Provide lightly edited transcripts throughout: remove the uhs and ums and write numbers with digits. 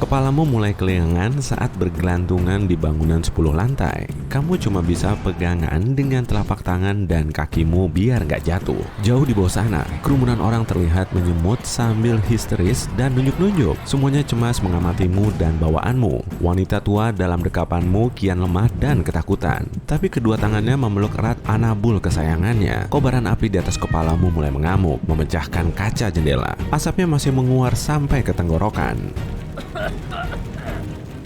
Kepalamu mulai kelingan saat bergelantungan di bangunan 10 lantai. Kamu cuma bisa pegangan dengan telapak tangan dan kakimu biar nggak jatuh. Jauh di bawah sana, kerumunan orang terlihat menyemut sambil histeris dan nunjuk-nunjuk. Semuanya cemas mengamatimu dan bawaanmu. Wanita tua dalam dekapanmu kian lemah dan ketakutan. Tapi kedua tangannya memeluk erat anabul kesayangannya. Kobaran api di atas kepalamu mulai mengamuk, memecahkan kaca jendela. Asapnya masih menguar sampai ke tenggorokan.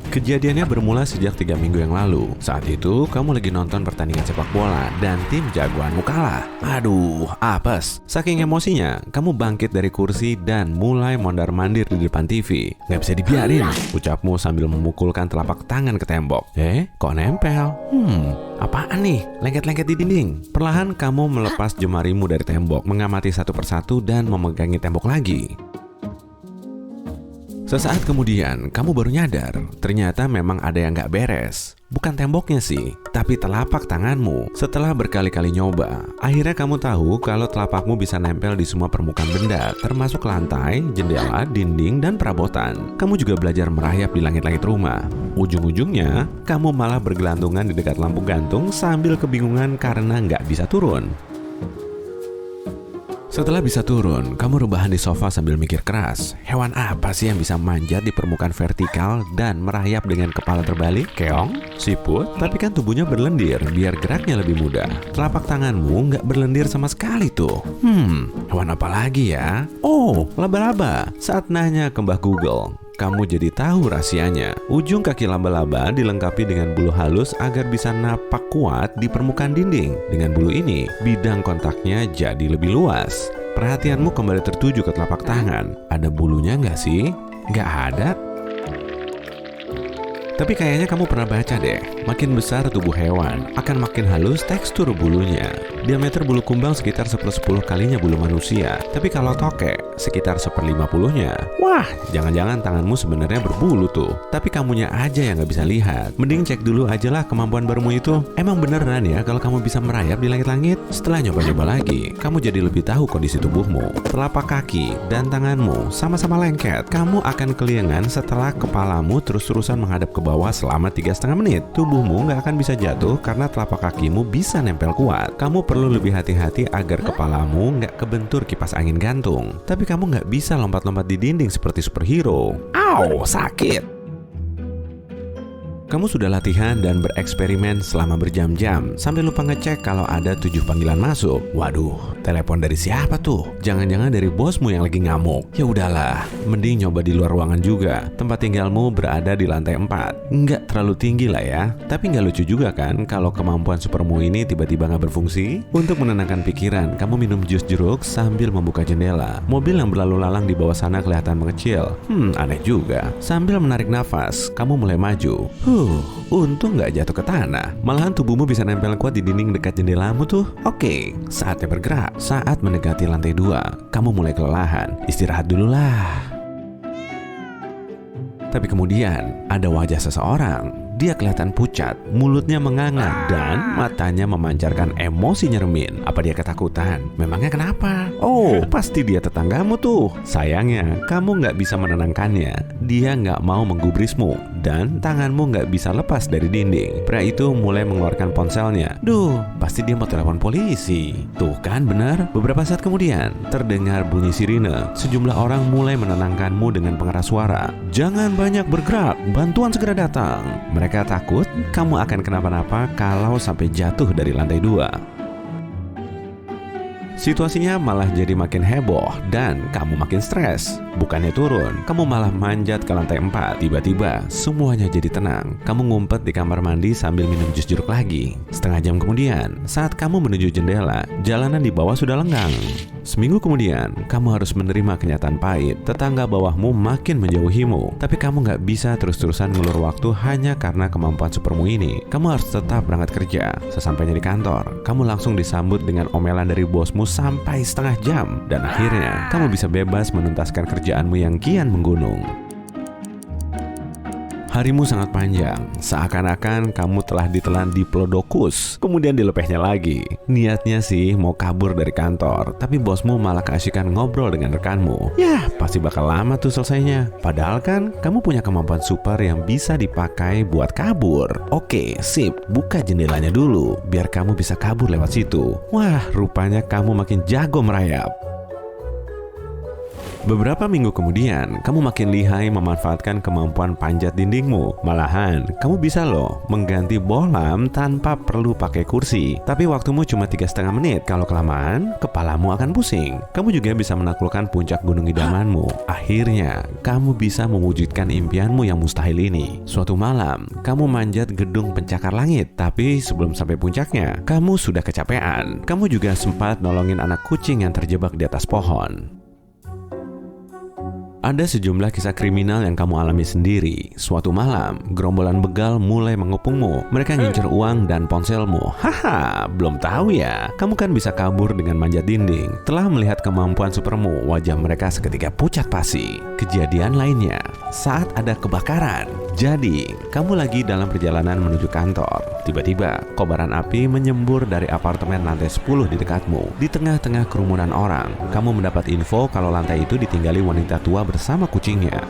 Kejadiannya bermula sejak 3 minggu yang lalu. Saat itu, kamu lagi nonton pertandingan sepak bola dan tim jagoanmu kalah. Aduh, apes. Saking emosinya, kamu bangkit dari kursi dan mulai mondar-mandir di depan TV. Nggak bisa dibiarin, ucapmu sambil memukulkan telapak tangan ke tembok. Kok nempel? Apaan nih? Lengket-lengket di dinding. Perlahan kamu melepas jemarimu dari tembok, mengamati satu persatu dan memegangi tembok lagi. Sesaat kemudian, kamu baru nyadar, ternyata memang ada yang gak beres. Bukan temboknya sih, tapi telapak tanganmu. Setelah berkali-kali nyoba, akhirnya kamu tahu kalau telapakmu bisa nempel di semua permukaan benda, termasuk lantai, jendela, dinding, dan perabotan. Kamu juga belajar merayap di langit-langit rumah. Ujung-ujungnya, kamu malah bergelantungan di dekat lampu gantung sambil kebingungan karena gak bisa turun. Setelah bisa turun, kamu rebahan di sofa sambil mikir keras. Hewan apa sih yang bisa manjat di permukaan vertikal dan merayap dengan kepala terbalik? Keong? Siput? Tapi kan tubuhnya berlendir biar geraknya lebih mudah. Telapak tanganmu nggak berlendir sama sekali tuh. Hewan apa lagi ya? Oh, laba-laba. Saat nanya ke Mbah Google, kamu jadi tahu rahasianya. Ujung kaki laba-laba dilengkapi dengan bulu halus agar bisa napak kuat di permukaan dinding. Dengan bulu ini, bidang kontaknya jadi lebih luas. Perhatianmu kembali tertuju ke telapak tangan. Ada bulunya nggak sih? Nggak ada. Tapi kayaknya kamu pernah baca deh, makin besar tubuh hewan, akan makin halus tekstur bulunya. Diameter bulu kumbang sekitar 1/10 kalinya bulu manusia. Tapi kalau tokek, sekitar 1/50-nya. Wah, jangan-jangan tanganmu sebenarnya berbulu tuh. Tapi kamunya aja yang nggak bisa lihat. Mending cek dulu aja lah kemampuan barumu itu. Emang beneran ya kalau kamu bisa merayap di langit-langit? Setelah nyoba-nyoba lagi, kamu jadi lebih tahu kondisi tubuhmu. Telapak kaki dan tanganmu sama-sama lengket. Kamu akan kelingan setelah kepalamu terus-terusan menghadap ke bawah selama 3,5 menit. Tubuhmu nggak akan bisa jatuh karena telapak kakimu bisa nempel kuat. Kamu perlu lebih hati-hati agar kepalamu nggak kebentur kipas angin gantung. Tapi kamu nggak bisa lompat-lompat di dinding seperti superhero. Au, sakit! Kamu sudah latihan dan bereksperimen selama berjam-jam sampai lupa ngecek kalau ada 7 panggilan masuk. Waduh, telepon dari siapa tuh? Jangan-jangan dari bosmu yang lagi ngamuk. Ya udahlah, mending nyoba di luar ruangan juga. Tempat tinggalmu berada di lantai 4. Nggak terlalu tinggi lah ya. Tapi nggak lucu juga kan kalau kemampuan supermu ini tiba-tiba nggak berfungsi? Untuk menenangkan pikiran, kamu minum jus jeruk sambil membuka jendela. Mobil yang berlalu lalang di bawah sana kelihatan mengecil. Aneh juga. Sambil menarik nafas, kamu mulai maju. Untung nggak jatuh ke tanah. Malahan tubuhmu bisa nempel kuat di dinding dekat jendelamu tuh. Oke, saatnya bergerak. Saat mendekati lantai 2, kamu mulai kelelahan. Istirahat dulu lah. Tapi kemudian ada wajah seseorang. Dia kelihatan pucat, mulutnya menganga, dan matanya memancarkan emosi nyeremin. Apa dia ketakutan? Memangnya kenapa? Oh, pasti dia tetanggamu tuh. Sayangnya, kamu nggak bisa menenangkannya. Dia nggak mau menggubrismu, dan tanganmu nggak bisa lepas dari dinding. Pria itu mulai mengeluarkan ponselnya. Duh, pasti dia mau telepon polisi. Tuh kan benar? Beberapa saat kemudian, terdengar bunyi sirine. Sejumlah orang mulai menenangkanmu dengan pengeras suara. Jangan banyak bergerak, bantuan segera datang. Mereka takut kamu akan kenapa-napa kalau sampai jatuh dari lantai 2. Situasinya malah jadi makin heboh dan kamu makin stres. Bukannya turun, kamu malah manjat ke lantai 4. Tiba-tiba semuanya jadi tenang. Kamu ngumpet di kamar mandi sambil minum jus jeruk lagi. Setengah jam kemudian, saat kamu menuju jendela, jalanan di bawah sudah lenggang. Seminggu kemudian, kamu harus menerima kenyataan pahit. Tetangga bawahmu makin menjauhimu. Tapi kamu gak bisa terus-terusan ngulur waktu hanya karena kemampuan supermu ini. Kamu harus tetap berangkat kerja. Sesampainya di kantor, kamu langsung disambut dengan omelan dari bosmu sampai setengah jam. Dan akhirnya, kamu bisa bebas menuntaskan kerjaanmu yang kian menggunung. Harimu sangat panjang, seakan-akan kamu telah ditelan Diplodocus, kemudian dilepehnya lagi. Niatnya sih mau kabur dari kantor, tapi bosmu malah keasikan ngobrol dengan rekanmu. Yah, pasti bakal lama tuh selesainya. Padahal kan kamu punya kemampuan super yang bisa dipakai buat kabur. Oke, sip, buka jendelanya dulu, biar kamu bisa kabur lewat situ. Wah, rupanya kamu makin jago merayap. Beberapa minggu kemudian, kamu makin lihai memanfaatkan kemampuan panjat dindingmu. Malahan, kamu bisa loh mengganti bohlam tanpa perlu pakai kursi. Tapi waktumu cuma 3,5 menit. Kalau kelamaan, kepalamu akan pusing. Kamu juga bisa menaklukkan puncak gunung idamanmu. Akhirnya, kamu bisa mewujudkan impianmu yang mustahil ini. Suatu malam, kamu manjat gedung pencakar langit. Tapi sebelum sampai puncaknya, kamu sudah kecapean. Kamu juga sempat nolongin anak kucing yang terjebak di atas pohon. Ada sejumlah kisah kriminal yang kamu alami sendiri. Suatu malam, gerombolan begal mulai mengepungmu. Mereka ngincer uang dan ponselmu. Haha, belum tahu ya. Kamu kan bisa kabur dengan manjat dinding. Telah melihat kemampuan supermu, wajah mereka seketika pucat pasi. Kejadian lainnya, saat ada kebakaran. Jadi, kamu lagi dalam perjalanan menuju kantor. Tiba-tiba, kobaran api menyembur dari apartemen lantai 10 di dekatmu. Di tengah-tengah kerumunan orang, kamu mendapat info kalau lantai itu ditinggali wanita tua bersama kucingnya.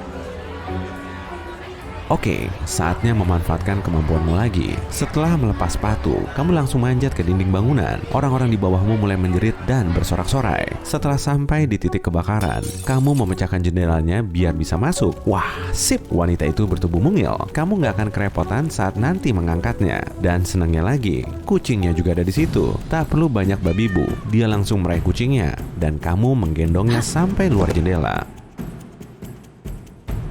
Oke, saatnya memanfaatkan kemampuanmu lagi. Setelah melepas sepatu, kamu langsung manjat ke dinding bangunan. Orang-orang di bawahmu mulai menjerit dan bersorak-sorai. Setelah sampai di titik kebakaran, kamu memecahkan jendelanya biar bisa masuk. Wah, sip! Wanita itu bertubuh mungil. Kamu nggak akan kerepotan saat nanti mengangkatnya. Dan senangnya lagi, kucingnya juga ada di situ. Tak perlu banyak babi bu, dia langsung meraih kucingnya. Dan kamu menggendongnya sampai luar jendela.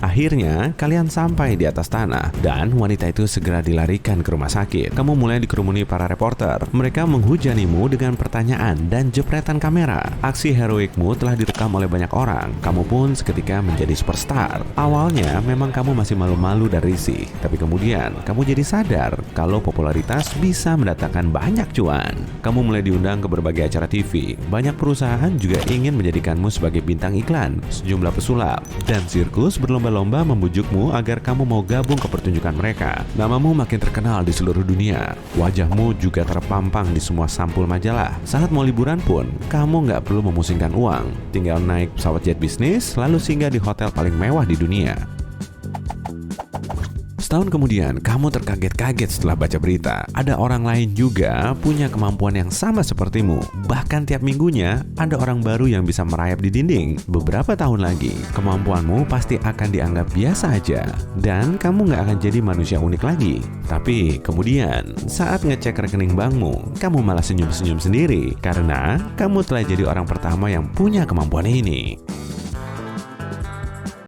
Akhirnya, kalian sampai di atas tanah dan wanita itu segera dilarikan ke rumah sakit. Kamu mulai dikerumuni para reporter. Mereka menghujanimu dengan pertanyaan dan jepretan kamera. Aksi heroikmu telah direkam oleh banyak orang. Kamu pun seketika menjadi superstar. Awalnya memang kamu masih malu-malu dan risih, tapi kemudian kamu jadi sadar kalau popularitas bisa mendatangkan banyak cuan. Kamu mulai diundang ke berbagai acara TV. Banyak perusahaan juga ingin menjadikanmu sebagai bintang iklan. Sejumlah pesulap dan sirkus berlomba-lomba membujukmu agar kamu mau gabung ke pertunjukan mereka. Namamu makin terkenal di seluruh dunia. Wajahmu juga terpampang di semua sampul majalah. Saat mau liburan pun, kamu nggak perlu memusingkan uang. Tinggal naik pesawat jet bisnis, lalu singgah di hotel paling mewah di dunia. Setahun kemudian, kamu terkaget-kaget setelah baca berita. Ada orang lain juga punya kemampuan yang sama sepertimu. Bahkan tiap minggunya, ada orang baru yang bisa merayap di dinding. Beberapa tahun lagi, kemampuanmu pasti akan dianggap biasa aja. Dan kamu nggak akan jadi manusia unik lagi. Tapi kemudian, saat ngecek rekening bankmu, kamu malah senyum-senyum sendiri. Karena kamu telah jadi orang pertama yang punya kemampuan ini.